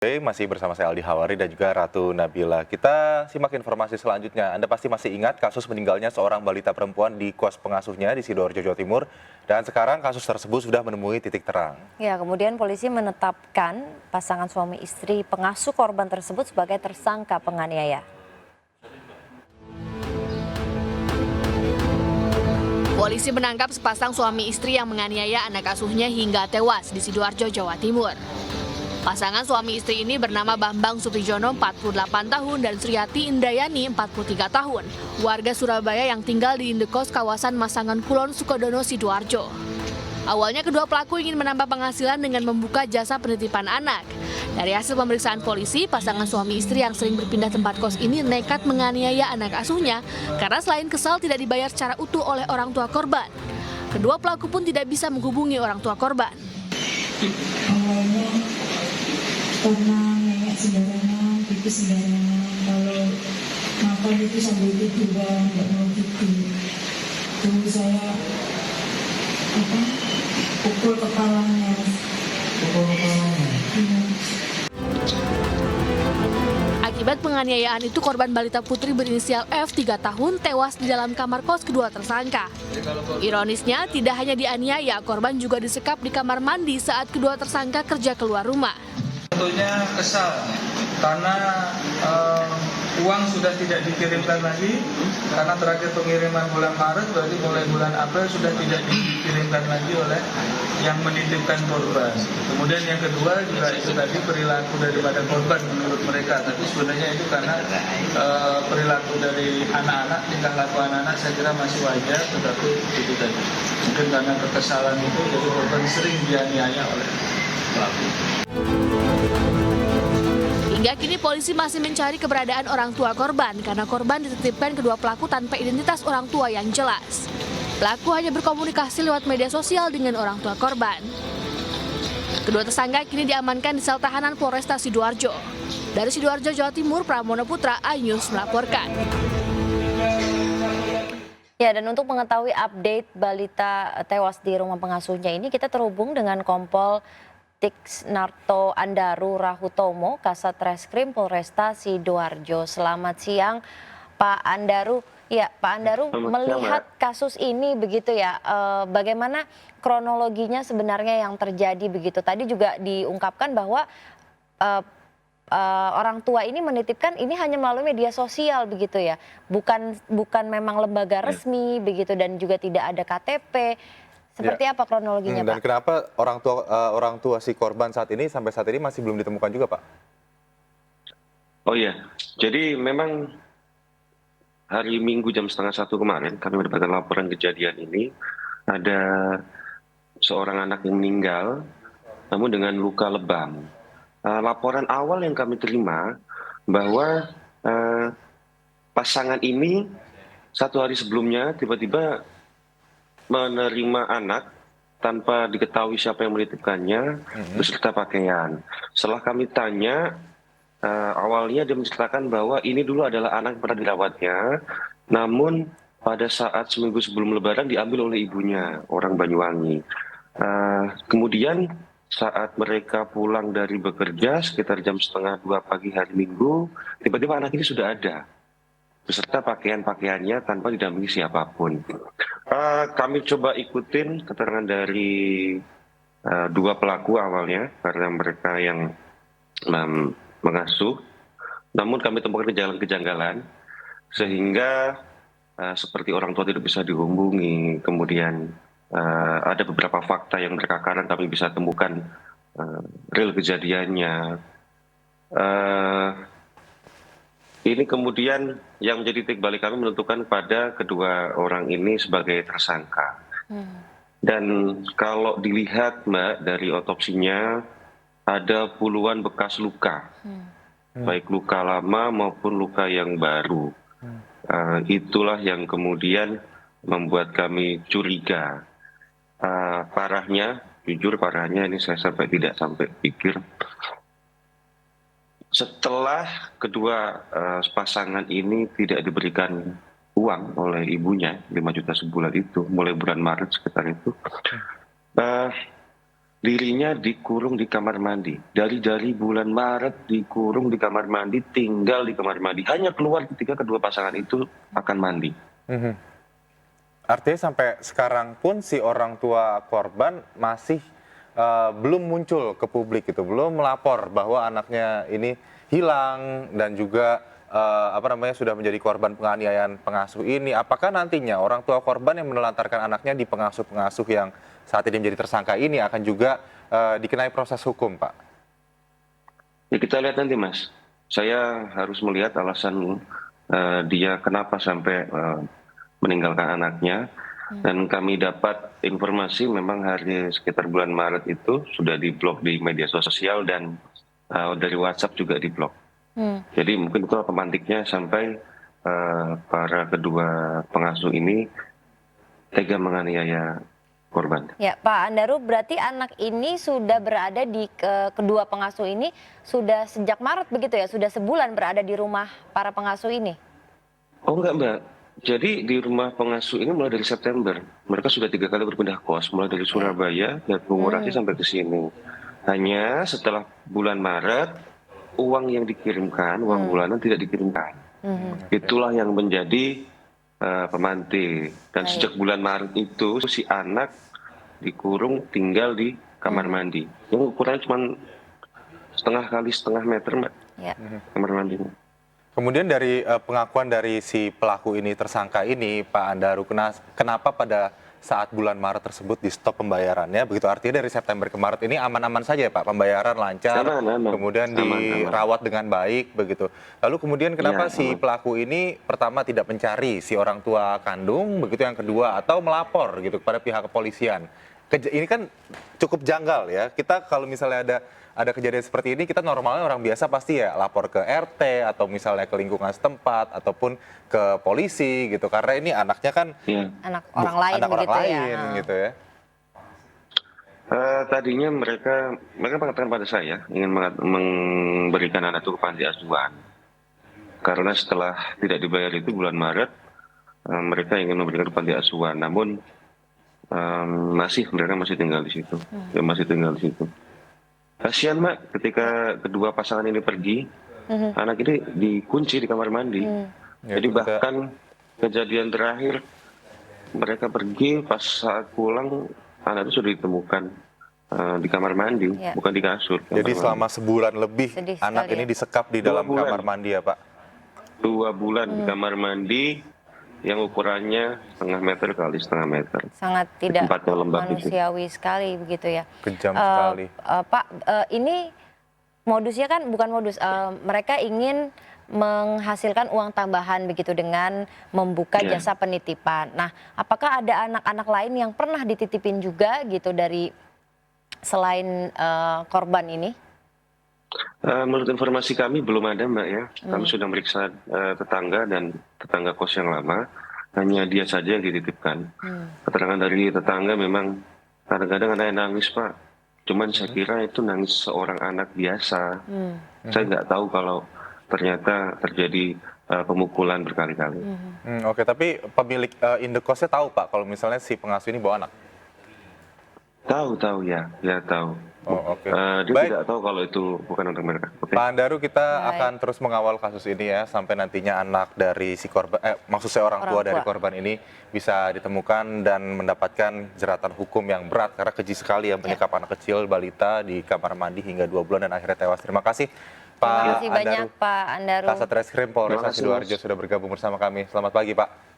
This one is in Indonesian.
Oke, masih bersama saya Aldi Hawari dan juga Ratu Nabila. Kita simak informasi selanjutnya. Anda pasti masih ingat kasus meninggalnya seorang balita perempuan di kos pengasuhnya di Sidoarjo, Jawa Timur. Dan sekarang kasus tersebut sudah menemui titik terang. Ya, kemudian polisi menetapkan pasangan suami istri pengasuh korban tersebut sebagai tersangka penganiaya. Polisi menangkap sepasang suami istri yang menganiaya anak asuhnya hingga tewas di Sidoarjo, Jawa Timur. Pasangan suami istri ini bernama Bambang Suprijono 48 tahun dan Sriati Indayani 43 tahun, warga Surabaya yang tinggal di indekos kawasan Masangan Kulon, Sukodono, Sidoarjo. Awalnya kedua pelaku ingin menambah penghasilan dengan membuka jasa penitipan anak. Dari hasil pemeriksaan polisi, pasangan suami istri yang sering berpindah tempat kos ini nekat menganiaya anak asuhnya karena selain kesal tidak dibayar secara utuh oleh orang tua korban. Kedua pelaku pun tidak bisa menghubungi orang tua korban. Karena nenek sembarangan, pipis sembarangan, kalau makan itu sambil tiduran, nggak mau tidur. Terus saya pukul kepalanya. Iya. Akibat penganiayaan itu, korban balita putri berinisial F 3 tahun tewas di dalam kamar kos kedua tersangka. Ironisnya, tidak hanya dianiaya, korban juga disekap di kamar mandi saat kedua tersangka kerja keluar rumah. Tentunya kesal karena uang sudah tidak dikirimkan lagi, karena terakhir pengiriman bulan Maret, berarti mulai bulan April sudah tidak dikirimkan lagi oleh yang menitipkan korban. Kemudian yang kedua juga itu tadi perilaku daripada korban menurut mereka, tapi sebenarnya itu karena perilaku dari anak-anak, tingkah laku anak-anak saya kira masih wajar, tetapi itu tadi mungkin karena kekesalan itu jadi korban sering dianiaya oleh pelaku. Hingga kini polisi masih mencari keberadaan orang tua korban karena korban dititipkan kedua pelaku tanpa identitas orang tua yang jelas. Pelaku hanya berkomunikasi lewat media sosial dengan orang tua korban. Kedua tersangka kini diamankan di sel tahanan Polresta Sidoarjo. Dari Sidoarjo, Jawa Timur, Pramono Putra, iNews melaporkan. Ya, dan untuk mengetahui update balita tewas di rumah pengasuhnya ini, kita terhubung dengan Kompol Tiksnarto Andaru Rahutomo, Kasat Reskrim Polresta Sidoarjo. Selamat siang, Pak Andaru. Ya, Pak Andaru, melihat kasus ini begitu ya, bagaimana kronologinya sebenarnya yang terjadi begitu? Tadi juga diungkapkan bahwa orang tua ini menitipkan ini hanya melalui media sosial begitu ya, bukan memang lembaga resmi begitu, dan juga tidak ada KTP. Seperti apa kronologinya, Pak? Dan kenapa orang tua si korban sampai saat ini masih belum ditemukan juga, Pak? Oh iya, jadi memang hari Minggu jam 12:30 kemarin kami mendapatkan laporan kejadian ini. Ada seorang anak yang meninggal, namun dengan luka lebam. Laporan awal yang kami terima bahwa pasangan ini satu hari sebelumnya tiba-tiba menerima anak tanpa diketahui siapa yang menitipkannya beserta pakaian. Setelah kami tanya, awalnya dia menceritakan bahwa ini dulu adalah anak yang pernah dirawatnya, namun pada saat seminggu sebelum Lebaran diambil oleh ibunya, orang Banyuwangi. Kemudian saat mereka pulang dari bekerja sekitar jam 1:30 pagi hari Minggu, tiba-tiba anak ini sudah ada beserta pakaian-pakaiannya tanpa didampingi siapapun. Kami coba ikutin keterangan dari dua pelaku awalnya karena mereka yang mengasuh, namun kami temukan kejanggalan sehingga seperti orang tua tidak bisa dihubungi, kemudian ada beberapa fakta yang mereka karena kami bisa temukan real kejadiannya. Ini kemudian yang menjadi titik balik kami menentukan pada kedua orang ini sebagai tersangka. Dan kalau dilihat, Mbak, dari otopsinya ada puluhan bekas luka, baik luka lama maupun luka yang baru. Itulah yang kemudian membuat kami curiga. Parahnya, jujur parahnya ini saya tidak sampai pikir. Setelah kedua pasangan ini tidak diberikan uang oleh ibunya, 5 juta sebulan itu, mulai bulan Maret sekitar itu, dirinya dikurung di kamar mandi. Dari bulan Maret dikurung di kamar mandi, tinggal di kamar mandi. Hanya keluar ketika kedua pasangan itu akan mandi. Mhm. Artinya sampai sekarang pun si orang tua korban masih belum muncul ke publik gitu, belum melapor bahwa anaknya ini hilang dan juga sudah menjadi korban penganiayaan pengasuh ini. Apakah nantinya orang tua korban yang menelantarkan anaknya di pengasuh-pengasuh yang saat ini menjadi tersangka ini akan juga dikenai proses hukum, Pak? Ya kita lihat nanti, Mas. Saya harus melihat alasan dia kenapa sampai meninggalkan anaknya. Dan kami dapat informasi memang hari sekitar bulan Maret itu sudah diblok di media sosial dan dari WhatsApp juga diblok. Jadi mungkin itu pemantiknya sampai para kedua pengasuh ini tega menganiaya korban. Ya, Pak Andaru, berarti anak ini sudah berada di kedua pengasuh ini sudah sejak Maret begitu ya? Sudah sebulan berada di rumah para pengasuh ini? Oh enggak, Mbak. Jadi di rumah pengasuh ini mulai dari September. Mereka sudah 3 kali berpindah kos, mulai dari Surabaya dan Bungurasi sampai ke sini. Hanya setelah bulan Maret, uang yang dikirimkan, uang bulanan tidak dikirimkan. Itulah yang menjadi pemantik. Dan sejak bulan Maret itu, si anak dikurung tinggal di kamar mandi. Yang ukurannya cuma setengah meter, Mbak. Ya. Kamar mandinya. Kemudian dari pengakuan dari si pelaku ini, tersangka ini, Pak Andaru, kenapa pada saat bulan Maret tersebut di stop pembayarannya? Begitu, artinya dari September ke Maret ini aman-aman saja ya Pak, pembayaran lancar, Aman. kemudian Aman. dirawat dengan baik begitu. Lalu kemudian kenapa Iya, si pelaku ini pertama tidak mencari si orang tua kandung, begitu yang kedua, atau melapor gitu kepada pihak kepolisian? Ini kan cukup janggal ya. Kita kalau misalnya ada kejadian seperti ini, kita normalnya orang biasa pasti ya lapor ke RT atau misalnya ke lingkungan setempat ataupun ke polisi gitu. Karena ini anaknya kan Anak orang lain anak orang begitu lain ya. gitu ya. Tadinya mereka mengatakan pada saya ingin memberikan anak itu ke panti asuhan. Karena setelah tidak dibayar itu bulan Maret, mereka ingin memberikan ke panti asuhan. Namun mereka masih tinggal di situ. Ya, masih tinggal di situ. Kasihan, Mak, ketika kedua pasangan ini pergi, anak ini dikunci di kamar mandi. Ya, Jadi bahkan kejadian terakhir mereka pergi, pas saat pulang anak itu sudah ditemukan di kamar mandi, Ya. bukan di kasur. Jadi selama sebulan lebih Sedih anak sekali ini ya. disekap di 2 dalam bulan. kamar mandi ya Pak. 2 bulan di kamar mandi yang ukurannya setengah meter kali setengah meter. Sangat tidak Tempatnya lembab itu. manusiawi sekali begitu ya. Kejam sekali. Pak, ini modusnya kan bukan modus, mereka ingin menghasilkan uang tambahan begitu dengan membuka Ya. jasa penitipan. Nah, apakah ada anak-anak lain yang pernah dititipin juga gitu dari selain korban ini? Menurut informasi kami belum ada, Mbak, ya. Kami sudah meriksa tetangga dan tetangga kos yang lama, hanya dia saja yang dititipkan. Keterangan dari tetangga memang kadang-kadang anaknya nangis, Pak. Cuman saya kira itu nangis seorang anak biasa. Saya nggak tahu kalau ternyata terjadi pemukulan berkali-kali. Oke, tapi pemilik indekosnya tahu Pak kalau misalnya si pengasuh ini bawa anak? Tahu ya tahu. Oh, oke. Dia Baik. tidak tahu kalau itu bukan untuk mereka. Oke. Pak Andaru, kita Baik. akan terus mengawal kasus ini ya sampai nantinya anak dari si korban, maksud saya orang tua dari korban ini bisa ditemukan dan mendapatkan jeratan hukum yang berat karena keji sekali ya menyekap anak kecil balita di kamar mandi hingga 2 bulan dan akhirnya tewas. Terima kasih Pak Terima kasih banyak Andaru. Pak Andaru. Kasat Reskrim Polresta Terima kasih, Sidoarjo Mas. sudah bergabung bersama kami. Selamat pagi Pak.